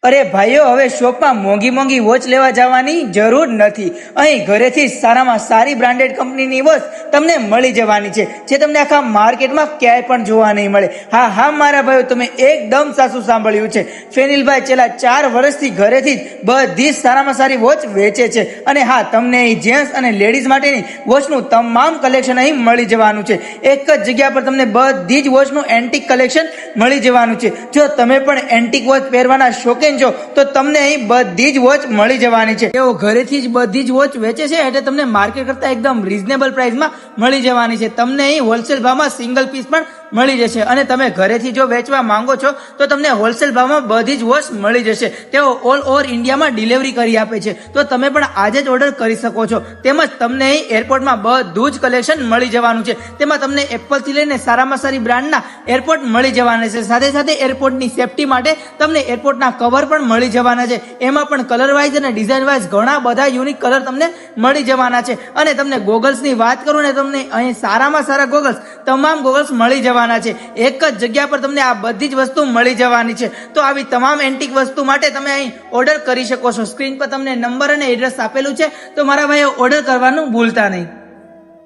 અરે ભાઈઓ, હવે શોપમાં મોંઘી મોંઘી વોચ લેવા જવાની જરૂર નથી. અહીં ઘરેથી જ સારામાં સારી બ્રાન્ડેડ કંપનીની વોચ તમને મળી જવાની છે, જે તમને આખા માર્કેટમાં ક્યાંય પણ જોવા નહીં મળે. હા મારા ભાઈઓ, તમે એકદમ સાચું સાંભળ્યું છે. ફેનિલભાઈ છેલ્લા 4 વર્ષથી ઘરેથી જ બધી જ સારામાં સારી વોચ વેચે છે. અને હા, તમને અહીં જેન્ટ્સ અને લેડીઝ માટેની વોચનું તમામ કલેક્શન અહીં મળી જવાનું છે. એક જ જગ્યા પર તમને બધી જ વોચનું એન્ટિક કલેક્શન મળી જવાનું છે. જો તમે પણ એન્ટિક વોચ પહેરવાના શોખીન છો તો તમને અહીં બધી જ વોચ મળી જવાની છે. તેઓ ઘરેથી જ બધી જ વોચ વેચે છે, એટલે તમને માર્કેટ કરતા એકદમ રીઝનેબલ પ્રાઇસમાં મળી જવાની છે. તમને અહીં હોલસેલ ભાવમાં સિંગલ પીસ પણ મળી જશે. અને તમે ઘરેથી જો વેચવા માંગો છો તો તમને હોલસેલ ભાવમાં બધી જ વોચ મળી જશે. તેઓ ઓલ ઓવર ઇન્ડિયામાં ડિલિવરી કરી આપે છે, તો તમે પણ આજે જ ઓર્ડર કરી શકો છો. તેમજ તમને અહીં એરપોર્ટમાં બધું જ કલેક્શન મળી જવાનું છે. તેમાં તમને એપલ થી લઈને સારામાં સારી બ્રાન્ડના એરપોર્ટ મળી જવાના છે. સાથે સાથે એરપોર્ટની સેફટી માટે તમને એરપોર્ટના કવર પણ મળી જવાના છે. એમાં પણ કલર વાઇઝ અને ડિઝાઇન વાઇઝ ઘણા બધા યુનિક કલર તમને મળી જવાના છે. અને તમને ગોગલ્સની વાત કરું ને, તમને અહીં સારામાં સારા ગોગલ્સ, તમામ ગોગલ્સ મળી જવાના છે. એક જ જગ્યા પર તમને આ બધી જ વસ્તુ મળી જવાની છે. તો આવી તમામ એન્ટિક વસ્તુ માટે તમે અહીં ઓર્ડર કરી શકો છો. સ્ક્રીન પર તમને નંબર અને એડ્રેસ આપેલું છે, તો મારા ભાઈઓ ઓર્ડર કરવાનું ભૂલતા નહીં.